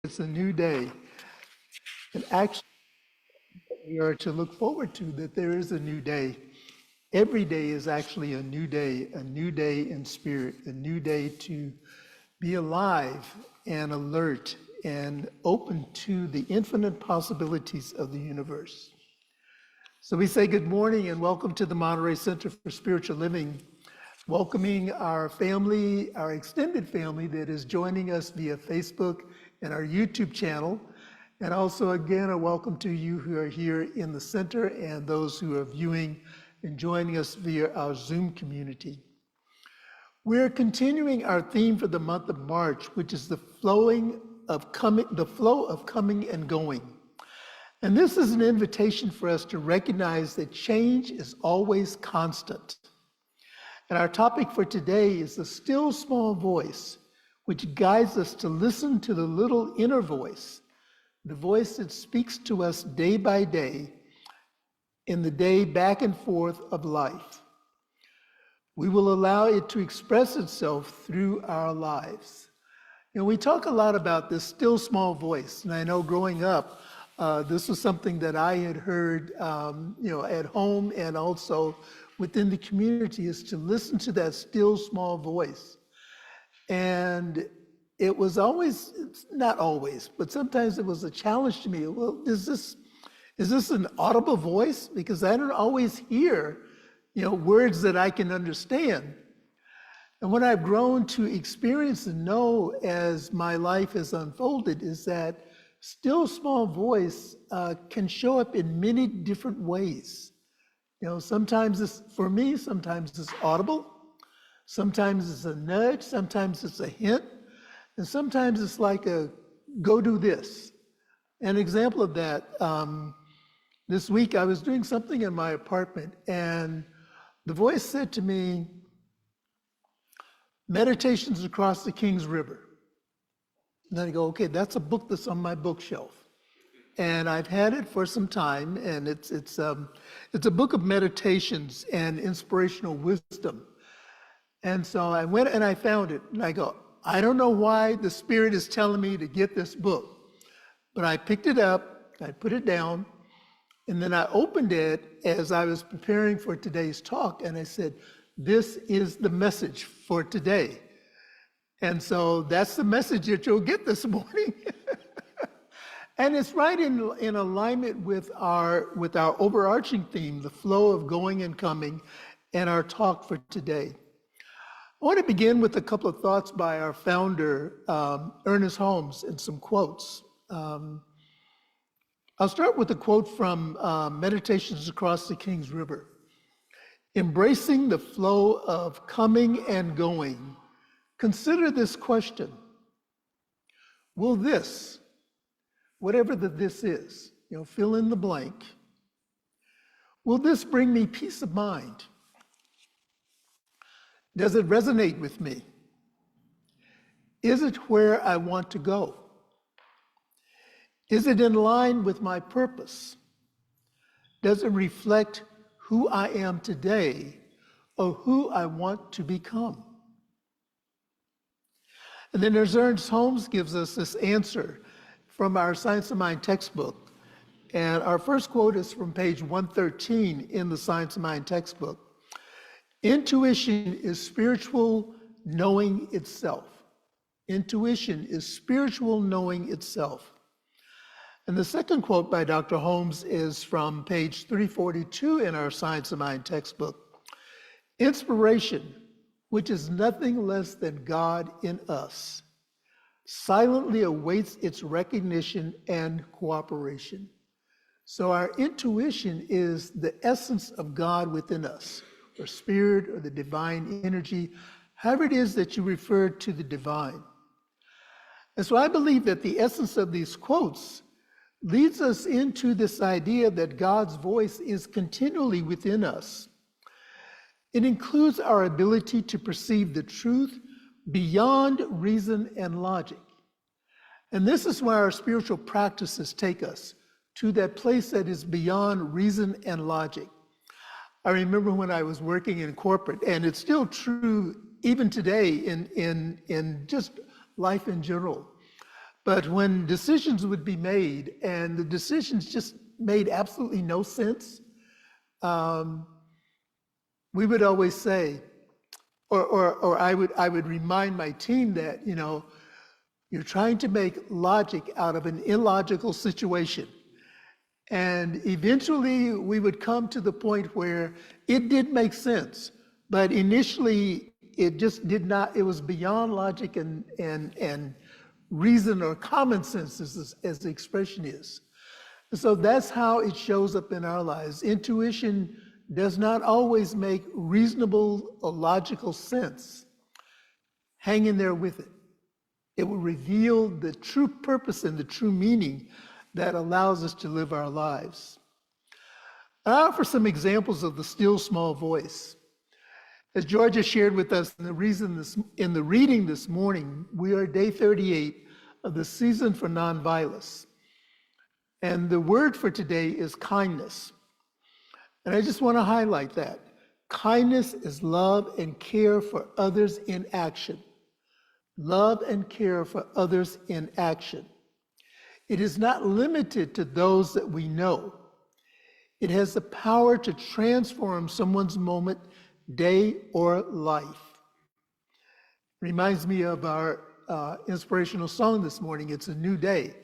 It's a new day. And actually, we are to look forward to that there is a new day. Every day is actually a new day in spirit, a new day to be alive and alert and open to the infinite possibilities of the universe. So we say good morning and welcome to the Monterey Center for Spiritual Living, welcoming our family, our extended family that is joining us via Facebook and our YouTube channel. And also, again, a welcome to you who are here in the center and those who are viewing and joining us via our Zoom community. We're continuing our theme for the month of March, which is the flow of coming and going. And this is an invitation for us to recognize that change is always constant. And our topic for today is the still small voice, which guides us to listen to the little inner voice, the voice that speaks to us day by day in the day back and forth of life. We will allow it to express itself through our lives. You know, we talk a lot about this still small voice, and I know growing up, this was something that I had heard, at home and also within the community, is to listen to that still small voice. And it was always, not always, but sometimes it was a challenge to me. Well, is this an audible voice? Because I don't always hear, words that I can understand. And what I've grown to experience and know as my life has unfolded is that still small voice can show up in many different ways. Sometimes sometimes it's audible, sometimes it's a nudge, sometimes it's a hint, and sometimes it's like a go do this. An example of that, this week I was doing something in my apartment and the voice said to me, Meditations Across the Kings River. And then I go, okay, that's a book that's on my bookshelf. And I've had it for some time, and it's a book of meditations and inspirational wisdom. And so I went and I found it, and I go, I don't know why the Spirit is telling me to get this book, but I picked it up, I put it down, and then I opened it as I was preparing for today's talk, and I said, this is the message for today. And so that's the message that you'll get this morning. And it's right in alignment with our overarching theme, the flow of going and coming, and our talk for today. I want to begin with a couple of thoughts by our founder, Ernest Holmes, and some quotes. I'll start with a quote from Meditations Across the Kings River. Embracing the flow of coming and going, consider this question. Will this, whatever this is, fill in the blank, will this bring me peace of mind? Does it resonate with me? Is it where I want to go? Is it in line with my purpose? Does it reflect who I am today or who I want to become? And then Ernest Holmes gives us this answer from our Science of Mind textbook. And our first quote is from page 113 in the Science of Mind textbook. Intuition is spiritual knowing itself. Intuition is spiritual knowing itself. And the second quote by Dr. Holmes is from page 342 in our Science of Mind textbook. Inspiration, which is nothing less than God in us, silently awaits its recognition and cooperation. So our intuition is the essence of God within us, or spirit, or the divine energy, however it is that you refer to the divine. And so I believe that the essence of these quotes leads us into this idea that God's voice is continually within us. It includes our ability to perceive the truth beyond reason and logic. And this is where our spiritual practices take us, to that place that is beyond reason and logic. I remember when I was working in corporate, and it's still true even today in just life in general. But when decisions would be made and the decisions just made absolutely no sense, we would always say, or I would remind my team that, you're trying to make logic out of an illogical situation. And eventually we would come to the point where it did make sense, but initially it just did not, it was beyond logic and reason or common sense as the expression is. And so that's how it shows up in our lives. Intuition does not always make reasonable or logical sense. Hang in there with it. It will reveal the true purpose and the true meaning that allows us to live our lives. I offer some examples of the still small voice. As Georgia shared with us in the reading this morning, we are day 38 of the season for nonviolence. And the word for today is kindness. And I just want to highlight that. Kindness is love and care for others in action. Love and care for others in action. It is not limited to those that we know. It has the power to transform someone's moment, day, or life. Reminds me of our inspirational song this morning, It's a New Day.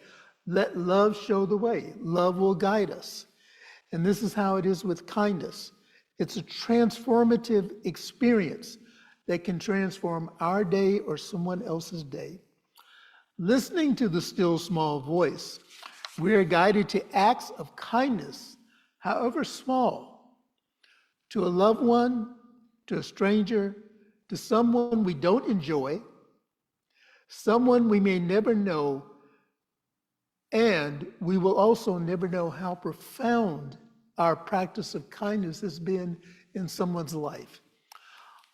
Let love show the way. Love will guide us. And this is how it is with kindness. It's a transformative experience that can transform our day or someone else's day. Listening to the still small voice, we are guided to acts of kindness, however small, to a loved one, to a stranger, to someone we don't enjoy, someone we may never know, and we will also never know how profound our practice of kindness has been in someone's life.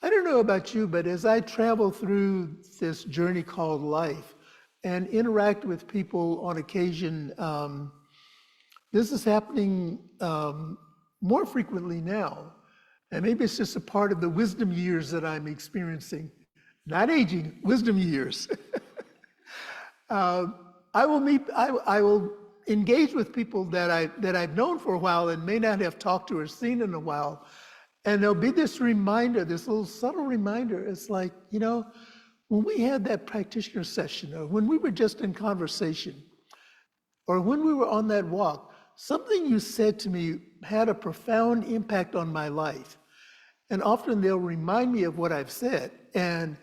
I don't know about you, but as I travel through this journey called life and interact with people on occasion, this is happening more frequently now. And maybe it's just a part of the wisdom years that I'm experiencing. Not aging, wisdom years. I will engage with people that I've known for a while and may not have talked to or seen in a while. And there'll be this reminder, this little subtle reminder. It's like, when we had that practitioner session, or when we were just in conversation, or when we were on that walk, something you said to me had a profound impact on my life. And often they'll remind me of what I've said. And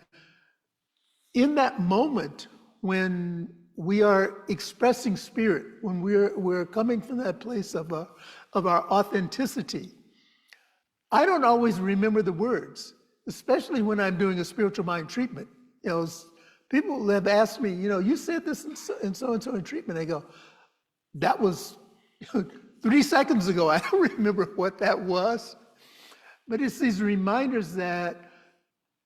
in that moment, when we are expressing spirit, when we're coming from that place of our authenticity, I don't always remember the words, especially when I'm doing a spiritual mind treatment. People have asked me, you said this and so in treatment. I go, that was 3 seconds ago. I don't remember what that was. But it's these reminders that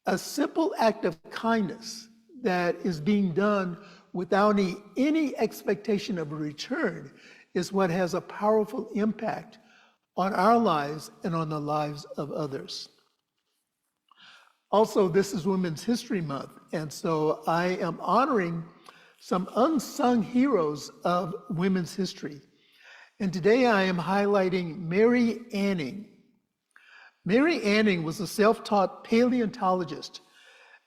a simple act of kindness that is being done without any expectation of a return is what has a powerful impact on our lives and on the lives of others. Also, this is Women's History Month, and so I am honoring some unsung heroes of women's history. And today I am highlighting Mary Anning. Mary Anning was a self-taught paleontologist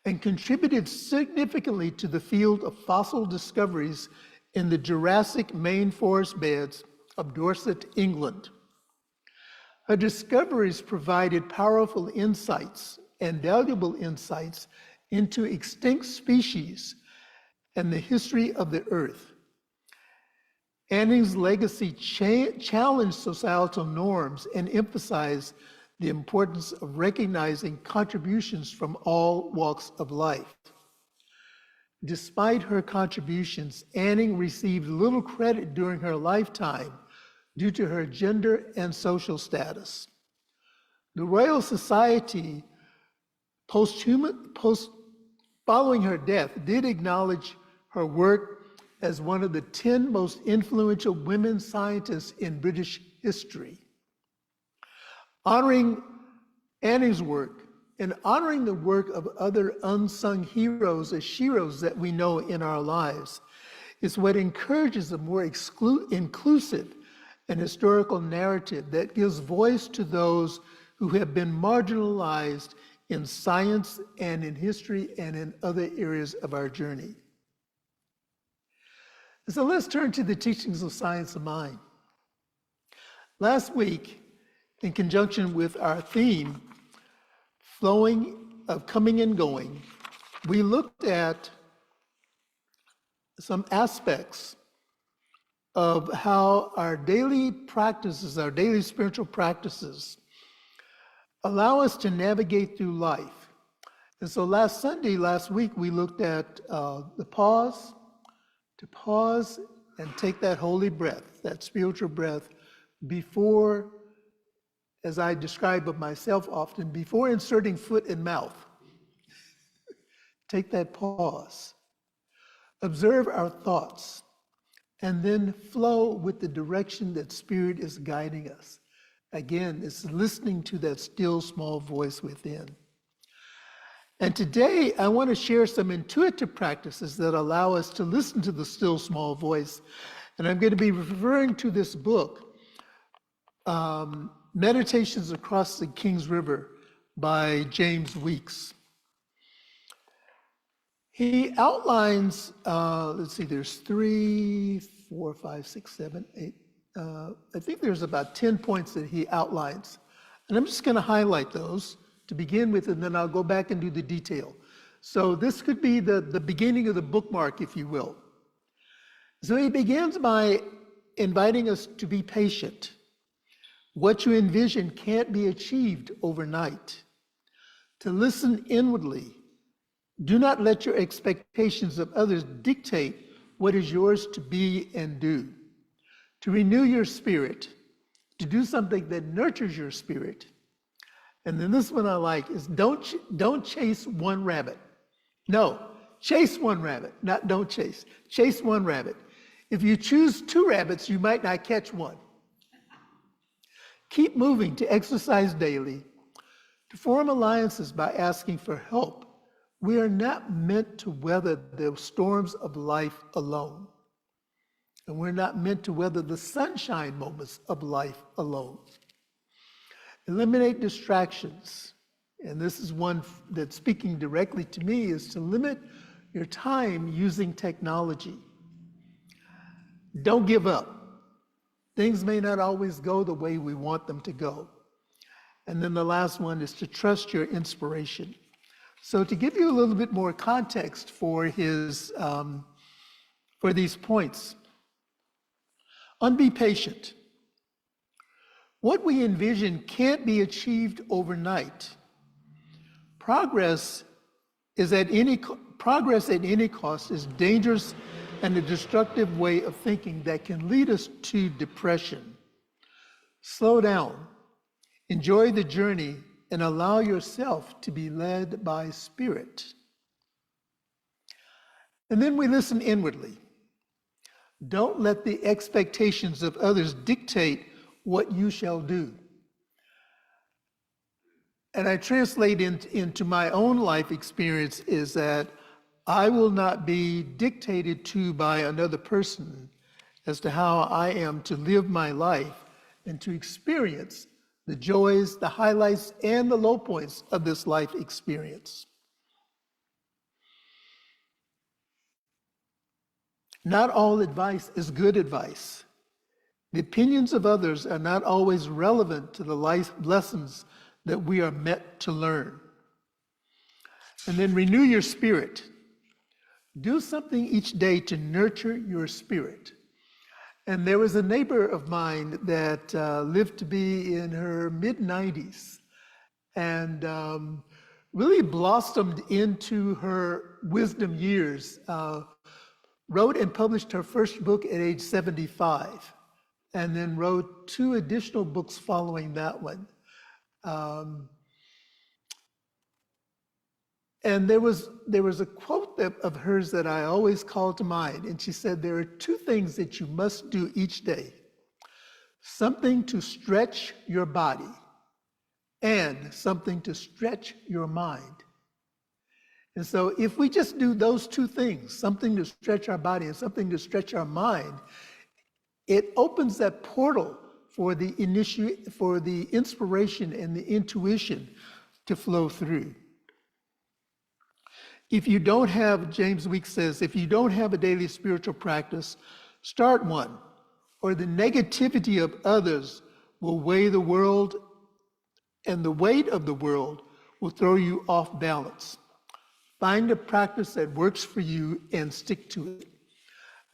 and contributed significantly to the field of fossil discoveries in the Jurassic main forest beds of Dorset, England. Her discoveries provided powerful insights and valuable insights into extinct species and the history of the earth. Anning's legacy challenged societal norms and emphasized the importance of recognizing contributions from all walks of life. Despite her contributions, Anning received little credit during her lifetime due to her gender and social status. The Royal Society, following her death, did acknowledge her work as one of the 10 most influential women scientists in British history. Honoring Anning's work and honoring the work of other unsung heroes or sheroes that we know in our lives It's what encourages a more inclusive and historical narrative that gives voice to those who have been marginalized in science and in history and in other areas of our journey. So let's turn to the teachings of Science of Mind. Last week, in conjunction with our theme, flowing of coming and going, we looked at some aspects of how our daily practices, our daily spiritual practices, allow us to navigate through life. And so last week, we looked at the pause, to pause and take that holy breath, that spiritual breath, before, as I describe of myself often, before inserting foot in mouth. Take that pause. Observe our thoughts, and then flow with the direction that Spirit is guiding us. Again, it's listening to that still small voice within. And today, I want to share some intuitive practices that allow us to listen to the still small voice. And I'm going to be referring to this book, Meditations Across the King's River by James Weeks. He outlines, let's see, there's 3, 4, 5, 6, 7, 8. I think there's about 10 points that he outlines. And I'm just going to highlight those to begin with, and then I'll go back and do the detail. So this could be the beginning of the bookmark, if you will. So he begins by inviting us to be patient. What you envision can't be achieved overnight. To listen inwardly. Do not let your expectations of others dictate what is yours to be and do. To renew your spirit, to do something that nurtures your spirit. And then this one I like is don't chase one rabbit. No, chase one rabbit, not don't chase. Chase one rabbit. If you choose 2 rabbits, you might not catch one. Keep moving to exercise daily, to form alliances by asking for help. We are not meant to weather the storms of life alone. And we're not meant to weather the sunshine moments of life alone. Eliminate distractions. And this is one that's speaking directly to me, is to limit your time using technology. Don't give up. Things may not always go the way we want them to go. And then the last one is to trust your inspiration. So to give you a little bit more context for his, for these points, on be patient. What we envision can't be achieved overnight. Progress at any cost is dangerous and a destructive way of thinking that can lead us to depression. Slow down, enjoy the journey, and allow yourself to be led by Spirit. And then we listen inwardly. Don't let the expectations of others dictate what you shall do. And I translate into my own life experience is that I will not be dictated to by another person as to how I am to live my life and to experience the joys, the highlights, and the low points of this life experience. Not all advice is good advice. The opinions of others are not always relevant to the life lessons that we are meant to learn. And then renew your spirit. Do something each day to nurture your spirit. And there was a neighbor of mine that lived to be in her mid-90s and really blossomed into her wisdom years. Wrote and published her first book at age 75, and then wrote 2 additional books following that one. And there was a quote of hers that I always call to mind, and she said, there are 2 things that you must do each day. Something to stretch your body and something to stretch your mind. And so if we just do those two things, something to stretch our body and something to stretch our mind, it opens that portal for the inspiration and the intuition to flow through. If you don't have, James Weeks says, if you don't have a daily spiritual practice, start one, or the negativity of others will weigh the world, and the weight of the world will throw you off balance. Find a practice that works for you and stick to it.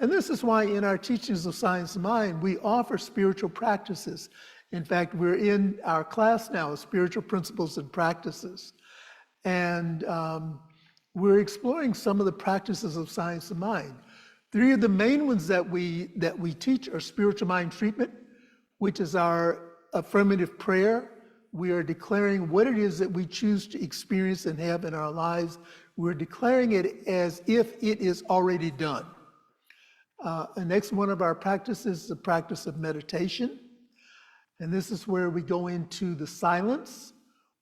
And this is why in our teachings of Science of Mind, we offer spiritual practices. In fact, we're in our class now, Spiritual Principles and Practices. And we're exploring some of the practices of Science of Mind. Three of the main ones that we teach are spiritual mind treatment, which is our affirmative prayer. We are declaring what it is that we choose to experience and have in our lives. We're declaring it as if it is already done. The next one of our practices is the practice of meditation. And this is where we go into the silence,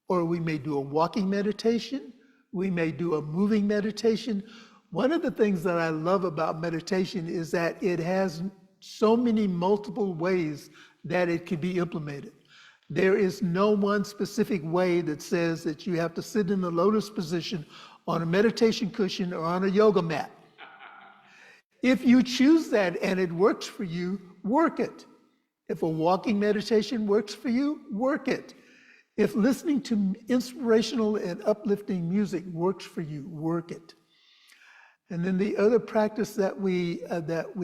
or we may do a walking meditation. We may do a moving meditation. One of the things that I love about meditation is that it has so many multiple ways that it can be implemented. There is no one specific way that says that you have to sit in the lotus position on a meditation cushion or on a yoga mat. If you choose that and it works for you, work it. If a walking meditation works for you, work it. If listening to inspirational and uplifting music works for you, work it. And then the other practice that we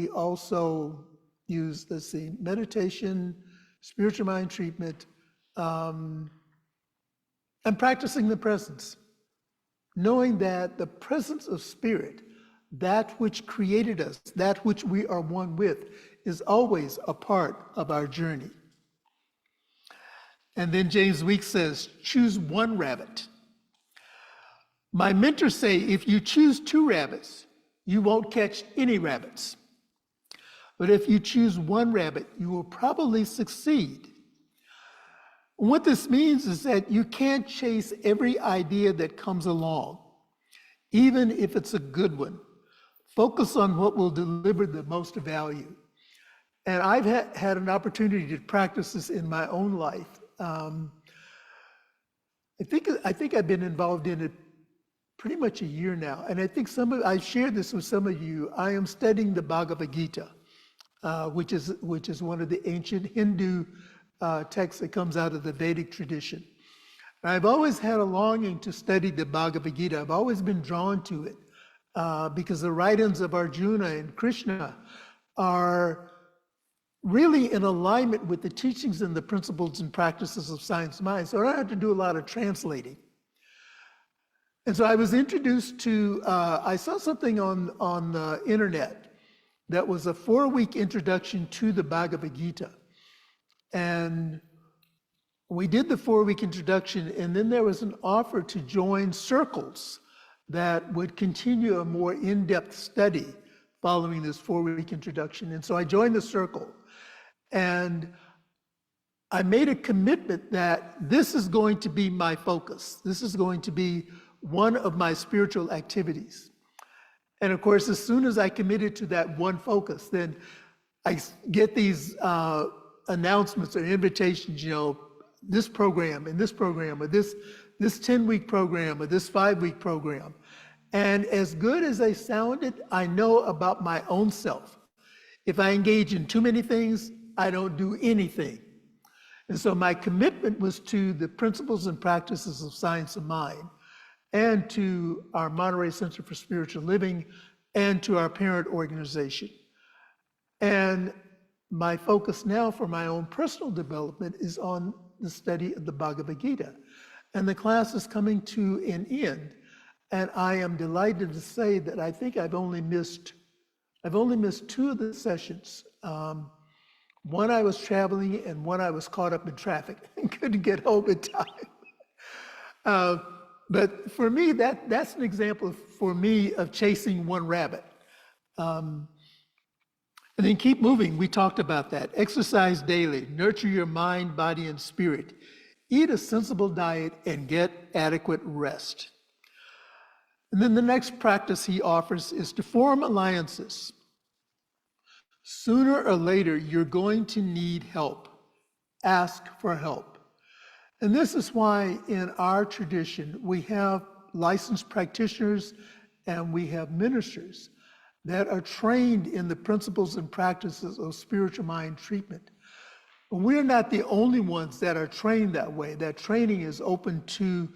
also use, let's see, meditation, spiritual mind treatment, and practicing the presence. Knowing that the presence of spirit, that which created us, that which we are one with, is always a part of our journey. And then James Weeks says, choose one rabbit. My mentors say, if you choose 2 rabbits, you won't catch any rabbits. But if you choose one rabbit, you will probably succeed. What this means is that you can't chase every idea that comes along, even if it's a good one. Focus on what will deliver the most value. And I've had an opportunity to practice this in my own life. I think I've been involved in it pretty much a year now. And I think I shared this with some of you. I am studying the Bhagavad Gita, which is one of the ancient Hindu texts that comes out of the Vedic tradition. And I've always had a longing to study the Bhagavad Gita. I've always been drawn to it because the writings of Arjuna and Krishna are really in alignment with the teachings and the principles and practices of Science of Mind. So I don't have to do a lot of translating. And so I was introduced to, I saw something on the internet that was a 4-week introduction to the Bhagavad Gita. And we did the 4-week introduction, and then there was an offer to join circles that would continue a more in-depth study following this 4-week introduction. And so I joined the circle. And I made a commitment that this is going to be my focus. This is going to be one of my spiritual activities. And of course, as soon as I committed to that one focus, then I get these announcements or invitations, this program and this program, or this 10-week program, or this 5-week program. And as good as they sounded, I know about my own self. If I engage in too many things, I don't do anything. And so my commitment was to the principles and practices of Science of Mind, and to our Monterey Center for Spiritual Living, and to our parent organization. And my focus now for my own personal development is on the study of the Bhagavad Gita. And the class is coming to an end. And I am delighted to say that I think I've only missed 2 of the sessions. One I was traveling, and one I was caught up in traffic and couldn't get home in time. But for me, that's an example for me of chasing one rabbit. And then keep moving. We talked about that. Exercise daily. Nurture your mind, body, and spirit. Eat a sensible diet and get adequate rest. And then the next practice he offers is to form alliances. Sooner or later, you're going to need help. Ask for help. And this is why in our tradition, we have licensed practitioners and we have ministers that are trained in the principles and practices of spiritual mind treatment. We're not the only ones that are trained that way. That training is open to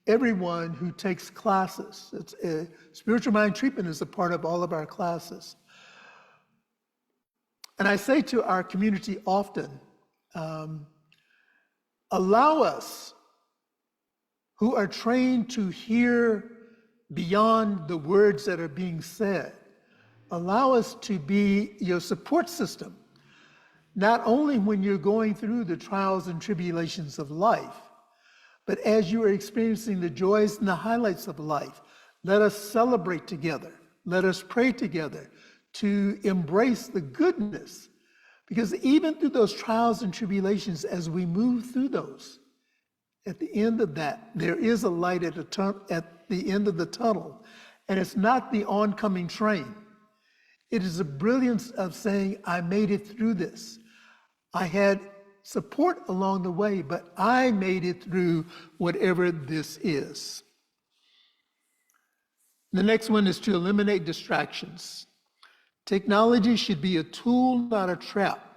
everyone who takes classes. Spiritual mind treatment is a part of all of our classes. And I say to our community often, allow us who are trained to hear beyond the words that are being said, allow us to be your support system, not only when you're going through the trials and tribulations of life, but as you are experiencing the joys and the highlights of life. Let us celebrate together. Let us pray together to embrace the goodness. Because even through those trials and tribulations, as we move through those, at the end of that, there is a light at the end of the tunnel. And it's not the oncoming train. It is the brilliance of saying, I made it through this. I had support along the way, but I made it through whatever this is. The next one is to eliminate distractions. Technology should be a tool, not a trap.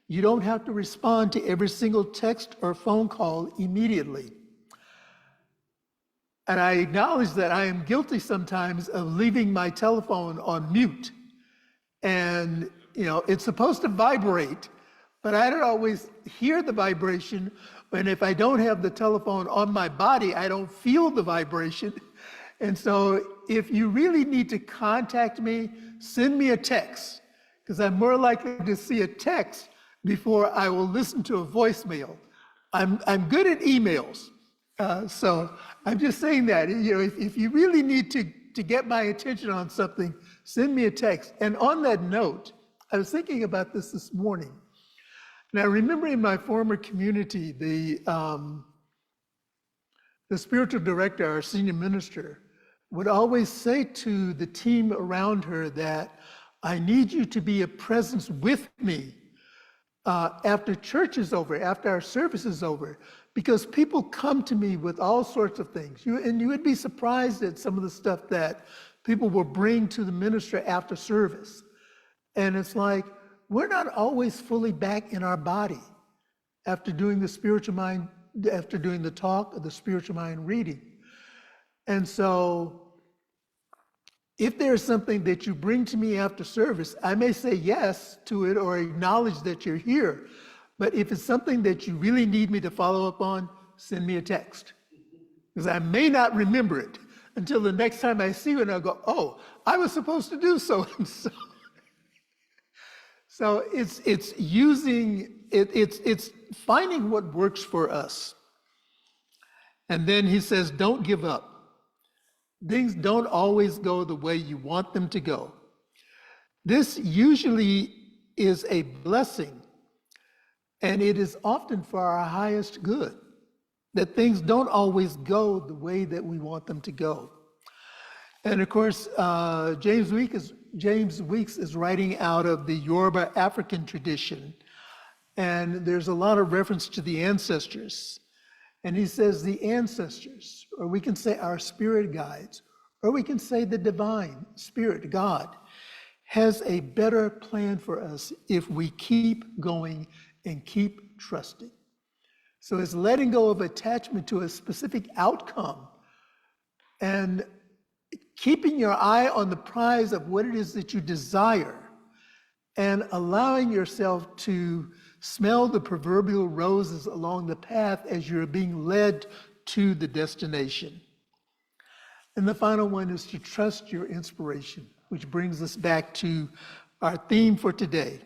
You don't have to respond to every single text or phone call immediately. And I acknowledge that I am guilty sometimes of leaving my telephone on mute. And, it's supposed to vibrate, but I don't always hear the vibration. And if I don't have the telephone on my body, I don't feel the vibration. And so if you really need to contact me, send me a text, because I'm more likely to see a text before I will listen to a voicemail. I'm good at emails. So I'm just saying that, if you really need to get my attention on something, send me a text. And on that note, I was thinking about this morning. And I remember in my former community, the spiritual director, our senior minister, would always say to the team around her that I need you to be a presence with me after church is over, after our service is over, because people come to me with all sorts of things. You would be surprised at some of the stuff that people will bring to the minister after service. And it's like, we're not always fully back in our body after doing the spiritual mind, after doing the talk or the spiritual mind reading. And so if there's something that you bring to me after service, I may say yes to it or acknowledge that you're here. But if it's something that you really need me to follow up on, send me a text. Because I may not remember it until the next time I see you and I'll go, oh, I was supposed to do so and so. So it's finding what works for us. And then he says, don't give up. Things don't always go the way you want them to go. This usually is a blessing, and it is often for our highest good, that things don't always go the way that we want them to go. And of course, James Weeks is writing out of the Yoruba African tradition, and there's a lot of reference to the ancestors. And he says the ancestors, or we can say our spirit guides, or we can say the divine spirit, God, has a better plan for us if we keep going and keep trusting. So it's letting go of attachment to a specific outcome and keeping your eye on the prize of what it is that you desire and allowing yourself to smell the proverbial roses along the path as you're being led to the destination. And the final one is to trust your inspiration, which brings us back to our theme for today.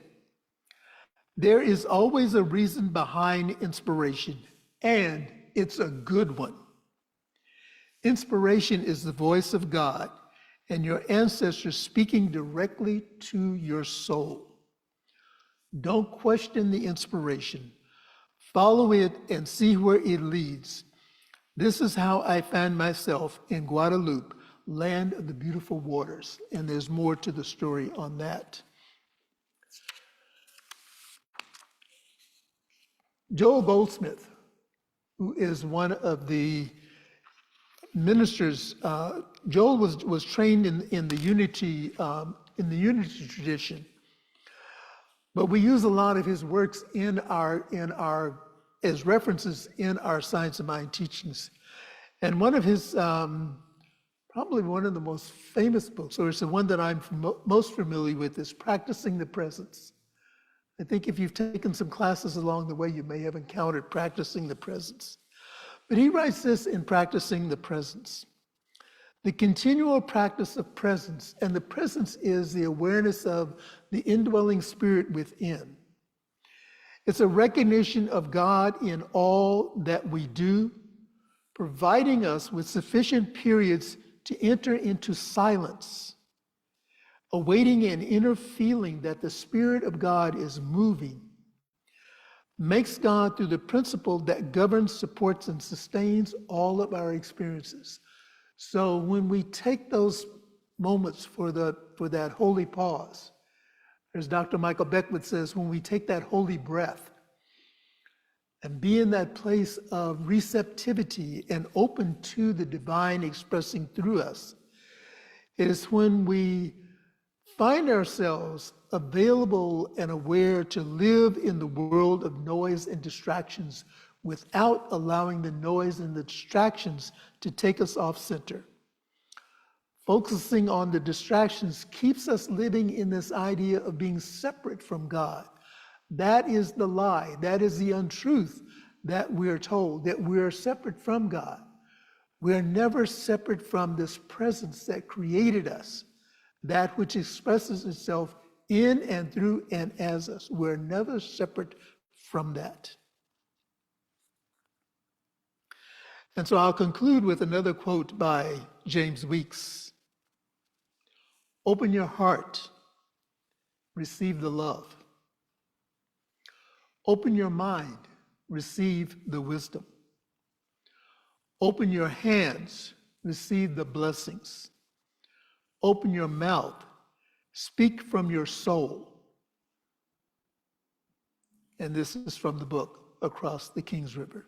There is always a reason behind inspiration, and it's a good one. Inspiration is the voice of God and your ancestors speaking directly to your soul. Don't question the inspiration. Follow it and see where it leads. This is how I found myself in Guadeloupe land of the beautiful waters. And there's more to the story on that. Joel Goldsmith, who is one of the ministers, Joel was trained in the unity tradition, but we use a lot of his works in our as references in our Science of Mind teachings. And one of his probably one of the most famous books, or it's the one that I'm most familiar with, is Practicing the Presence. I think if you've taken some classes along the way, you may have encountered Practicing the Presence. But he writes this in Practicing the Presence. The continual practice of presence, and the presence is the awareness of the indwelling spirit within. It's a recognition of God in all that we do, providing us with sufficient periods to enter into silence, awaiting an inner feeling that the Spirit of God is moving, makes God through the principle that governs, supports, and sustains all of our experiences. So when we take those moments for that holy pause, as Dr. Michael Beckwith says, when we take that holy breath and be in that place of receptivity and open to the divine expressing through us, it is when we find ourselves available and aware to live in the world of noise and distractions without allowing the noise and the distractions to take us off center. Focusing on the distractions keeps us living in this idea of being separate from God. That is the lie. That is the untruth that we're told, that we're separate from God. We're never separate from this presence that created us, that which expresses itself in and through and as us. We're never separate from that. And so I'll conclude with another quote by James Weeks. Open your heart, receive the love. Open your mind, receive the wisdom. Open your hands, receive the blessings. Open your mouth, speak from your soul. And this is from the book Across the King's River.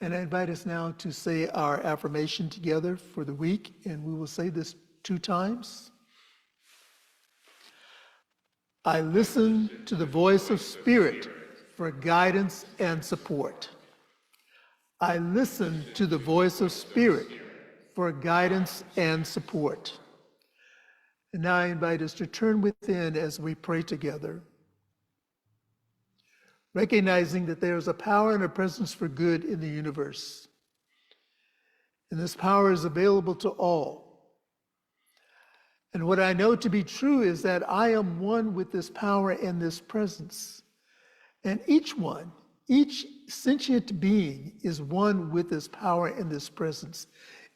And I invite us now to say our affirmation together for the week, and we will say this 2 times. I listen to the voice of Spirit for guidance and support. I listen to the voice of Spirit for guidance and support. And now I invite us to turn within as we pray together, recognizing that there is a power and a presence for good in the universe. And this power is available to all. And what I know to be true is that I am one with this power and this presence. And each sentient being is one with this power and this presence.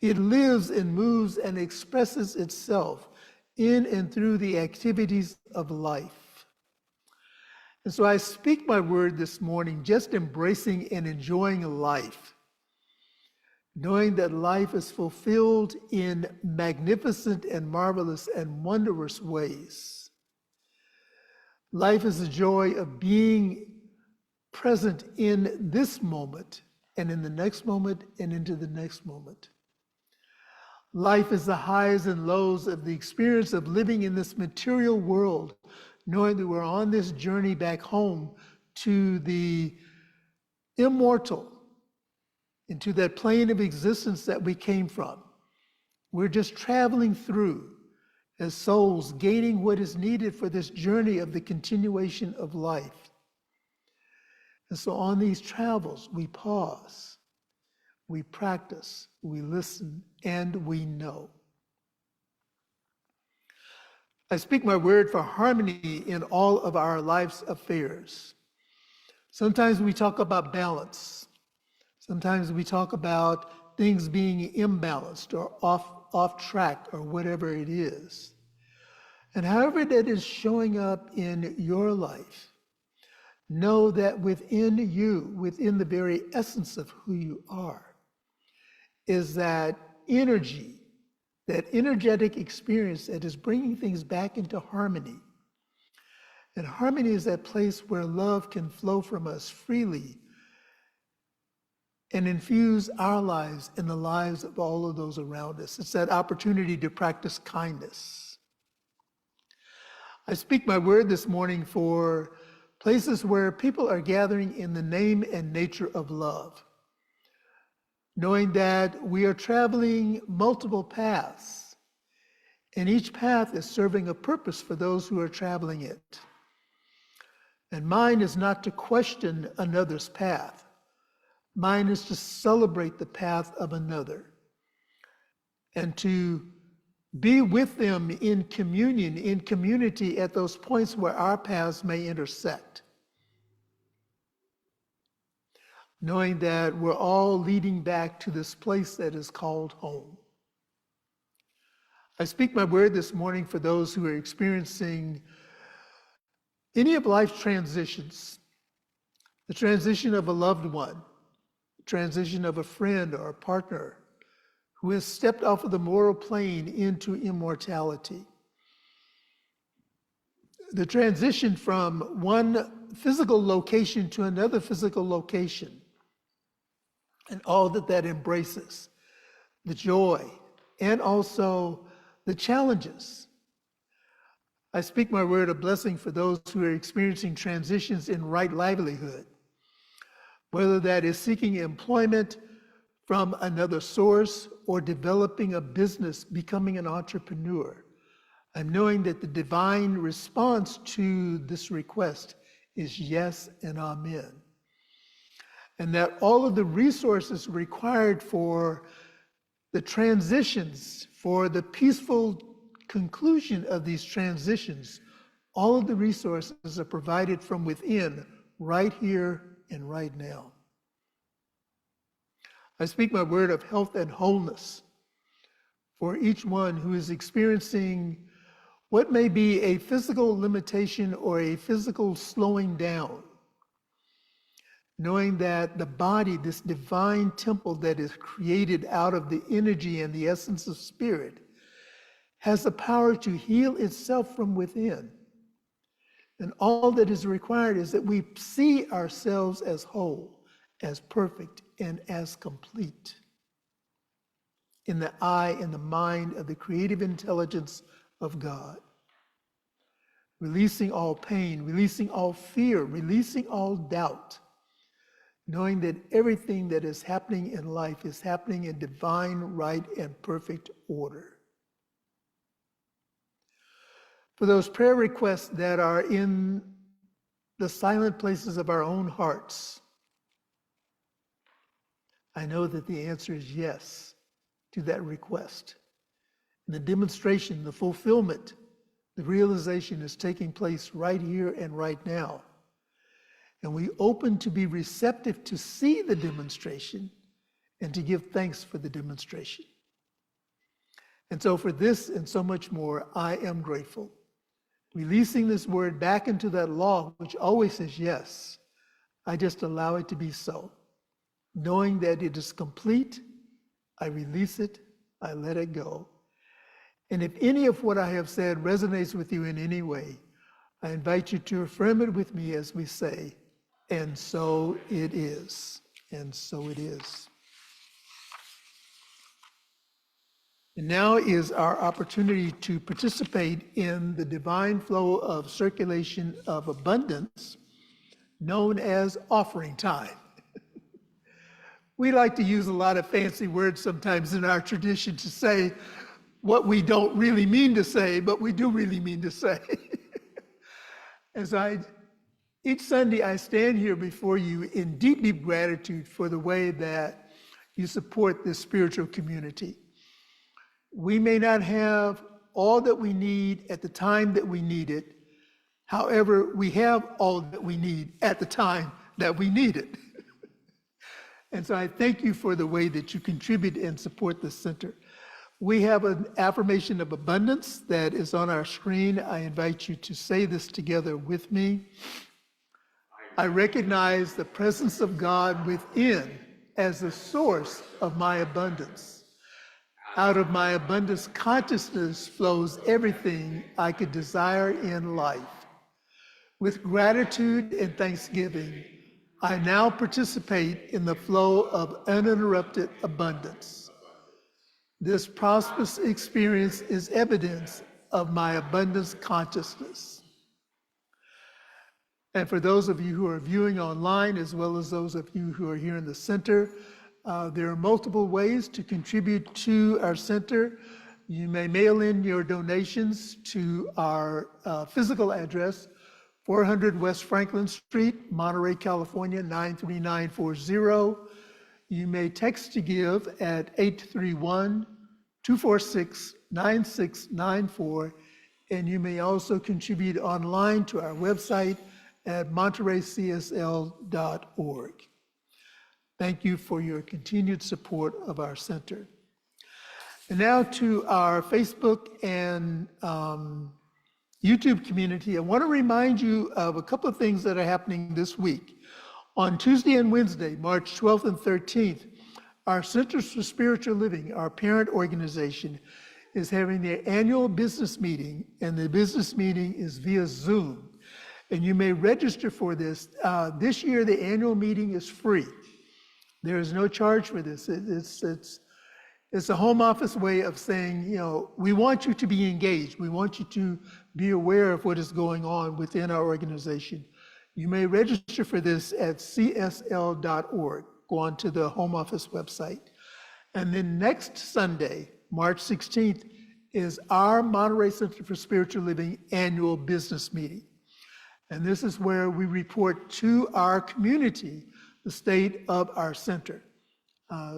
It lives and moves and expresses itself in and through the activities of life. And so I speak my word this morning, just embracing and enjoying life, knowing that life is fulfilled in magnificent and marvelous and wondrous ways. Life is the joy of being present in this moment and in the next moment and into the next moment. Life is the highs and lows of the experience of living in this material world, knowing that we're on this journey back home to the immortal, into that plane of existence that we came from. We're just traveling through as souls, gaining what is needed for this journey of the continuation of life. And so on these travels, we pause, we practice, we listen, and we know. I speak my word for harmony in all of our life's affairs. Sometimes we talk about balance. Sometimes we talk about things being imbalanced or off track or whatever it is. And however that is showing up in your life, Know that within you, within the very essence of who you are, is that energy, that energetic experience that is bringing things back into harmony. And harmony is that place where love can flow from us freely and infuse our lives and the lives of all of those around us. It's that opportunity to practice kindness. I speak my word this morning for places where people are gathering in the name and nature of love, knowing that we are traveling multiple paths, and each path is serving a purpose for those who are traveling it. And mine is not to question another's path. Mine is to celebrate the path of another and to be with them in communion, in community at those points where our paths may intersect. Knowing that we're all leading back to this place that is called home. I speak my word this morning for those who are experiencing any of life's transitions, the transition of a loved one, the transition of a friend or a partner who has stepped off of the moral plane into immortality. The transition from one physical location to another physical location, and all that that embraces, the joy, and also the challenges. I speak my word of blessing for those who are experiencing transitions in right livelihood, whether that is seeking employment from another source or developing a business, becoming an entrepreneur. I'm knowing that the divine response to this request is yes and amen. And that all of the resources required for the transitions, for the peaceful conclusion of these transitions, all of the resources are provided from within, right here and right now. I speak my word of health and wholeness for each one who is experiencing what may be a physical limitation or a physical slowing down, knowing that the body, this divine temple that is created out of the energy and the essence of spirit, has the power to heal itself from within. And all that is required is that we see ourselves as whole, as perfect, and as complete in the eye and the mind of the creative intelligence of God. Releasing all pain, releasing all fear, releasing all doubt, knowing that everything that is happening in life is happening in divine, right, and perfect order. For those prayer requests that are in the silent places of our own hearts, I know that the answer is yes to that request. And the demonstration, the fulfillment, the realization is taking place right here and right now. And we open to be receptive to see the demonstration and to give thanks for the demonstration. And so for this and so much more, I am grateful. Releasing this word back into that law, which always says yes, I just allow it to be so. Knowing that it is complete, I release it, I let it go. And if any of what I have said resonates with you in any way, I invite you to affirm it with me as we say, and so it is, and so it is. And now is our opportunity to participate in the divine flow of circulation of abundance, known as offering time. We like to use a lot of fancy words sometimes in our tradition to say what we don't really mean to say, but we do really mean to say. Each Sunday I stand here before you in deep, deep gratitude for the way that you support this spiritual community. We may not have all that we need at the time that we need it. However, we have all that we need at the time that we need it. And so I thank you for the way that you contribute and support the center. We have an affirmation of abundance that is on our screen. I invite you to say this together with me. I recognize the presence of God within as the source of my abundance. Out of my abundance consciousness flows everything I could desire in life. With gratitude and thanksgiving, I now participate in the flow of uninterrupted abundance. This prosperous experience is evidence of my abundance consciousness. And for those of you who are viewing online, as well as those of you who are here in the center, there are multiple ways to contribute to our center. You may mail in your donations to our physical address, 400 West Franklin Street, Monterey, California, 93940. You may text to give at 831-246-9694, and you may also contribute online to our website at montereycsl.org. Thank you for your continued support of our center. And now to our Facebook and YouTube community. I want to remind you of a couple of things that are happening this week. On Tuesday and Wednesday, March 12th and 13th, our Centers for Spiritual Living, our parent organization, is having their annual business meeting, and the business meeting is via Zoom. And you may register for this. This year, the annual meeting is free. There is no charge for this. It's a home office way of saying, you know, we want you to be engaged. We want you to be aware of what is going on within our organization. You may register for this at csl.org. Go on to the home office website. And then next Sunday, March 16th, is our Monterey Center for Spiritual Living annual business meeting. And this is where we report to our community the state of our center.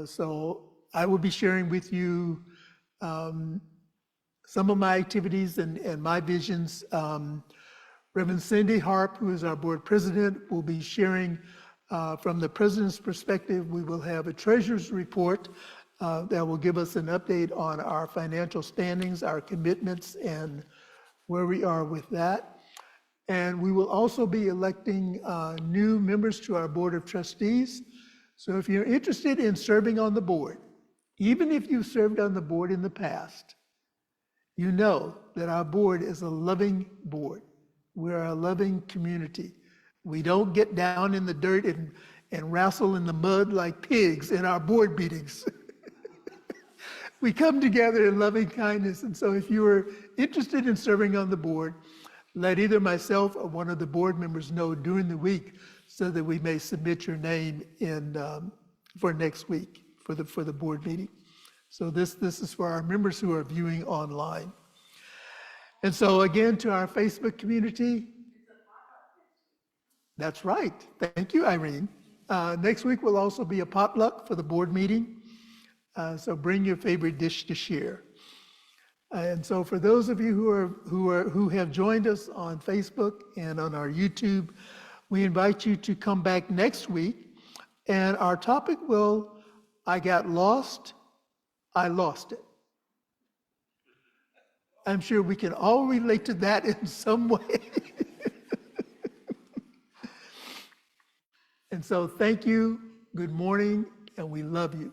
So I will be sharing with you some of my activities and my visions. Reverend Cindy Harp, who is our board president, will be sharing from the president's perspective. We will have a treasurer's report that will give us an update on our financial standings, our commitments, and where we are with that. And we will also be electing new members to our board of trustees. So if you're interested in serving on the board, even if you've served on the board in the past, you know that our board is a loving board. We're a loving community. We don't get down in the dirt and wrestle in the mud like pigs in our board meetings. We come together in loving kindness. And so if you are interested in serving on the board, let either myself or one of the board members know during the week so that we may submit your name in for next week for the board meeting. So this is for our members who are viewing online. And so again, to our Facebook community. That's right. Thank you, Irene. Next week will also be a potluck for the board meeting. So bring your favorite dish to share. And so for those of you who have joined us on Facebook and on our YouTube, we invite you to come back next week. And our topic will, I got lost, I lost it. I'm sure we can all relate to that in some way. And so thank you, good morning, and we love you.